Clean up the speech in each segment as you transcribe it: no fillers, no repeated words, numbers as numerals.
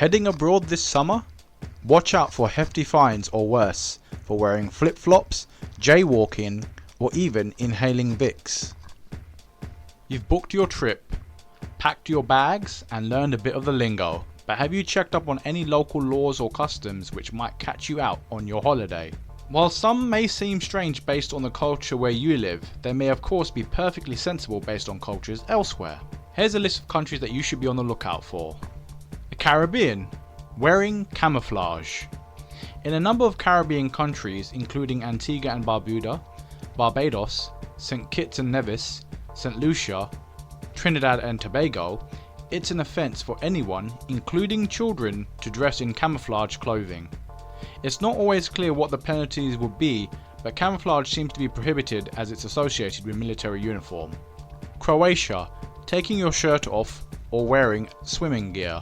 Heading abroad this summer? Watch out for hefty fines or worse for wearing flip-flops, jaywalking, or even inhaling Vicks. You've booked your trip, packed your bags, and learned a bit of the lingo, but have you checked up on any local laws or customs which might catch you out on your holiday? While some may seem strange based on the culture where you live, they may of course be perfectly sensible based on cultures elsewhere. Here's a list of countries that you should be on the lookout for. The Caribbean. Wearing camouflage. In a number of Caribbean countries, including Antigua and Barbuda, Barbados, St. Kitts and Nevis, St. Lucia, Trinidad and Tobago, it's an offence for anyone, including children, to dress in camouflage clothing. It's not always clear what the penalties would be, but camouflage seems to be prohibited as it's associated with military uniform. Croatia. Taking your shirt off or wearing swimming gear.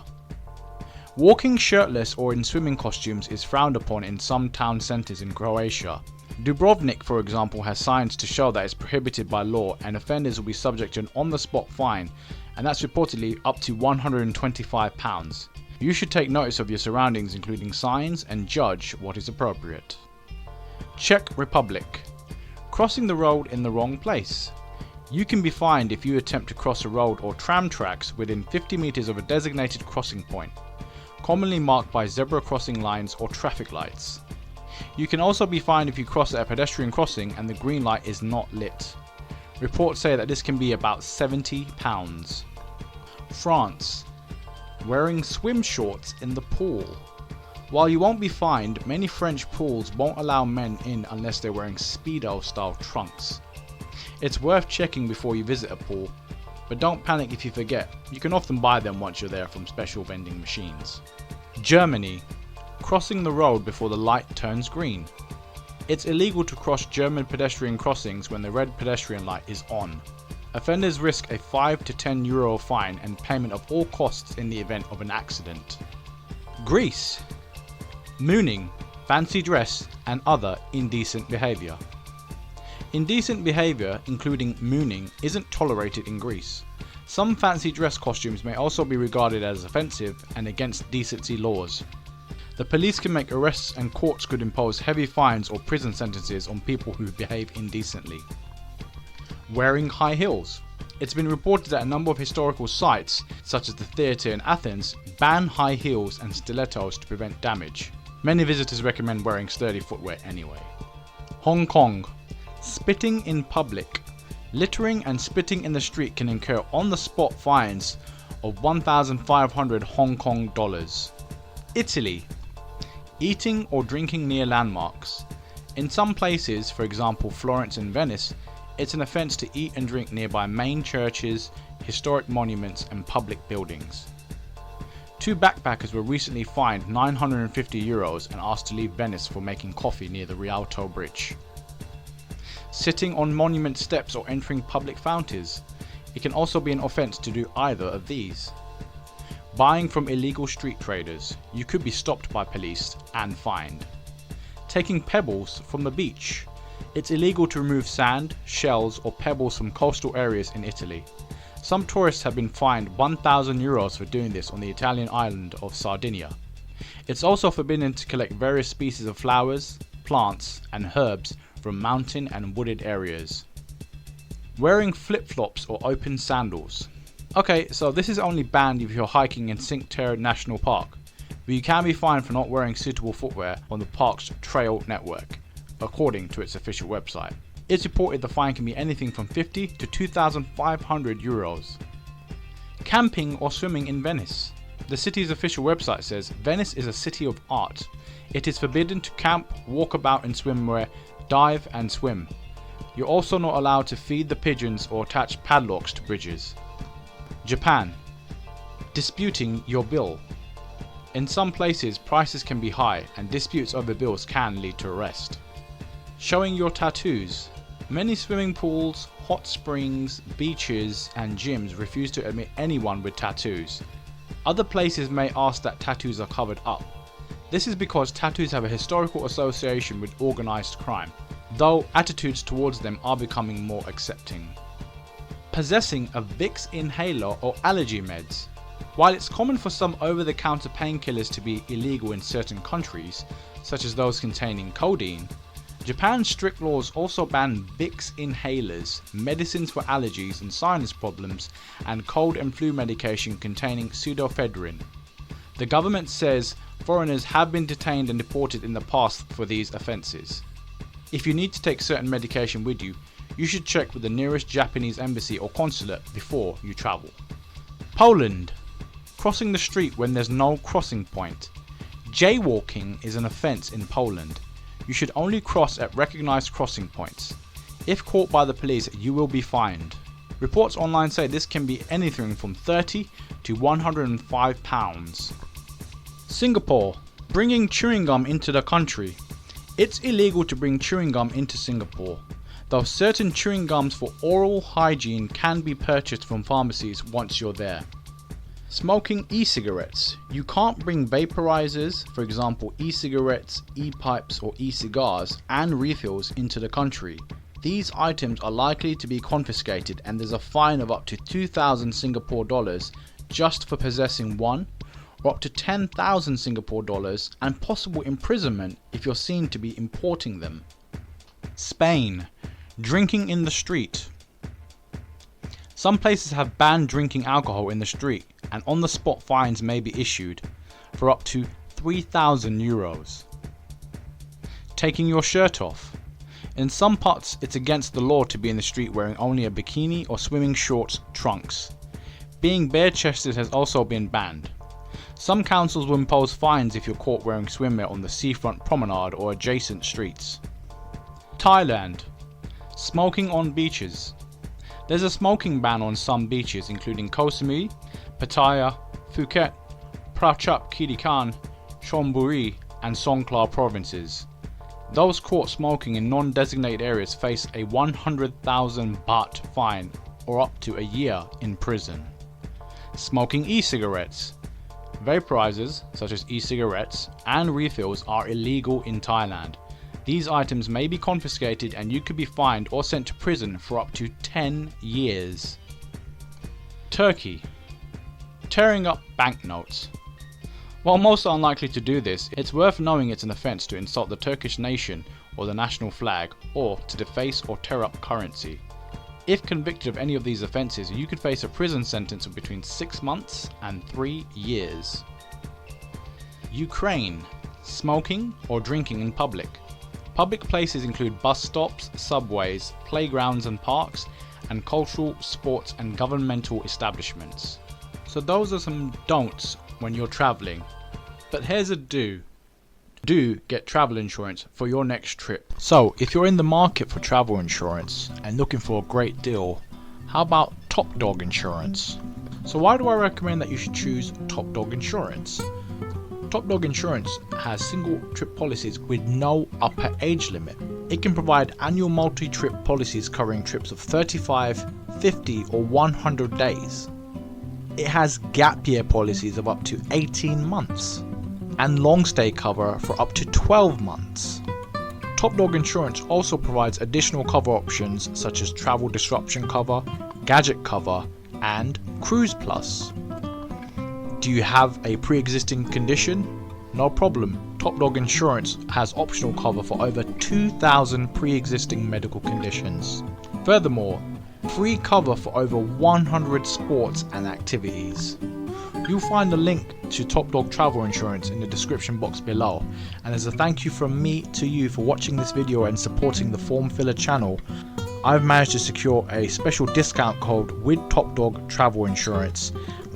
Walking shirtless or in swimming costumes is frowned upon in some town centres in Croatia. Dubrovnik, for example, has signs to show that it's prohibited by law and offenders will be subject to an on-the-spot fine, and that's reportedly up to £125. You should take notice of your surroundings, including signs, and judge what is appropriate. Czech Republic. Crossing the road in the wrong place. You can be fined if you attempt to cross a road or tram tracks within 50 metres of a designated crossing point, commonly marked by zebra crossing lines or traffic lights. You can also be fined if you cross at a pedestrian crossing and the green light is not lit. Reports say that this can be about £70. France. Wearing swim shorts in the pool. While you won't be fined, many French pools won't allow men in unless they're wearing Speedo style trunks. It's worth checking before you visit a pool, but don't panic if you forget. You can often buy them once you're there from special vending machines. Germany. Crossing the road before the light turns green. It's illegal to cross German pedestrian crossings when the red pedestrian light is on. Offenders risk a €5 to €10 fine and payment of all costs in the event of an accident. Greece. Mooning, fancy dress, and other indecent behaviour. Indecent behaviour, including mooning, isn't tolerated in Greece. Some fancy dress costumes may also be regarded as offensive and against decency laws. The police can make arrests and courts could impose heavy fines or prison sentences on people who behave indecently. Wearing high heels. It's been reported that a number of historical sites, such as the theatre in Athens, ban high heels and stilettos to prevent damage. Many visitors recommend wearing sturdy footwear anyway. Hong Kong. Spitting in public. Littering and spitting in the street can incur on-the-spot fines of 1,500 Hong Kong dollars. Italy. Eating or drinking near landmarks. In some places, for example Florence and Venice, it's an offence to eat and drink nearby main churches, historic monuments and public buildings. 2 backpackers were recently fined €950 and asked to leave Venice for making coffee near the Rialto Bridge. Sitting on monument steps or entering public fountains. It can also be an offence to do either of these. Buying from illegal street traders. You could be stopped by police and fined. Taking pebbles from the beach. It's illegal to remove sand, shells or pebbles from coastal areas in Italy. Some tourists have been fined €1,000 for doing this on the Italian island of Sardinia. It's also forbidden to collect various species of flowers, plants and herbs from mountain and wooded areas. Wearing flip-flops or open sandals. Okay, so this is only banned if you're hiking in Cinque Terre National Park, but you can be fined for not wearing suitable footwear on the park's trail network, according to its official website. It's reported the fine can be anything from €50 to €2,500. Camping or swimming in Venice. The city's official website says Venice is a city of art. It is forbidden to camp, walk about in swimwear, dive and swim. You're also not allowed to feed the pigeons or attach padlocks to bridges. Japan. Disputing your bill. In some places prices can be high and disputes over bills can lead to arrest. Showing your tattoos. Many swimming pools, hot springs, beaches and gyms refuse to admit anyone with tattoos. Other places may ask that tattoos are covered up. This is because tattoos have a historical association with organised crime, though attitudes towards them are becoming more accepting. Possessing a Vicks inhaler or allergy meds. While it's common for some over-the-counter painkillers to be illegal in certain countries, such as those containing codeine, Japan's strict laws also ban Vicks inhalers, medicines for allergies and sinus problems, and cold and flu medication containing pseudoephedrine. The government says foreigners have been detained and deported in the past for these offences. If you need to take certain medication with you, you should check with the nearest Japanese embassy or consulate before you travel. Poland. Crossing the street when there's no crossing point. Jaywalking is an offence in Poland. You should only cross at recognised crossing points. If caught by the police, you will be fined. Reports online say this can be anything from £30 to £105. Singapore. Bringing chewing gum into the country. It's illegal to bring chewing gum into Singapore, though certain chewing gums for oral hygiene can be purchased from pharmacies once you're there. Smoking e-cigarettes. You can't bring vaporizers, for example e-cigarettes, e-pipes or e-cigars, and refills into the country. These items are likely to be confiscated and there's a fine of up to 2,000 Singapore dollars just for possessing one, or up to 10,000 Singapore dollars and possible imprisonment if you're seen to be importing them. Spain. Drinking in the street. Some places have banned drinking alcohol in the street, and on-the-spot fines may be issued for up to €3,000. Taking your shirt off. In some parts it's against the law to be in the street wearing only a bikini or swimming shorts trunks. Being bare-chested has also been banned. Some councils will impose fines if you're caught wearing swimwear on the seafront promenade or adjacent streets. Thailand. Smoking on beaches. There's a smoking ban on some beaches including Koh Samui, Pattaya, Phuket, Prachuap Khiri Khan, Chonburi and Songkhla provinces. Those caught smoking in non-designated areas face a 100,000 baht fine or up to a year in prison. Smoking e-cigarettes. Vaporizers such as e-cigarettes and refills are illegal in Thailand. These items may be confiscated and you could be fined or sent to prison for up to 10 years. Turkey. Tearing up banknotes. While most are unlikely to do this, it's worth knowing it's an offence to insult the Turkish nation or the national flag, or to deface or tear up currency. If convicted of any of these offences, you could face a prison sentence of between 6 months and 3 years. Ukraine. Smoking or drinking in public. Public places include bus stops, subways, playgrounds and parks, and cultural, sports and governmental establishments. So those are some don'ts when you're travelling. But here's a do. Do get travel insurance for your next trip. So if you're in the market for travel insurance and looking for a great deal, how about Top Dog Insurance? So why do I recommend that you should choose Top Dog Insurance? Top Dog Insurance has single trip policies with no upper age limit. It can provide annual multi-trip policies covering trips of 35, 50 or 100 days. It has gap year policies of up to 18 months and long stay cover for up to 12 months. Top Dog Insurance also provides additional cover options such as travel disruption cover, gadget cover and Cruise Plus. Do you have a pre-existing condition? No problem. Top Dog Insurance has optional cover for over 2,000 pre-existing medical conditions. Furthermore, free cover for over 100 sports and activities. You'll find the link to Top Dog Travel Insurance in the description box below, and as a thank you from me to you for watching this video and supporting the Form Filler channel, I've managed to secure a special discount code with Top Dog Travel Insurance,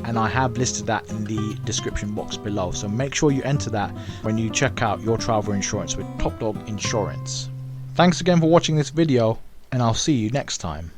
and I have listed that in the description box below, so make sure you enter that when you check out your travel insurance with Top Dog Insurance. Thanks again for watching this video, and I'll see you next time.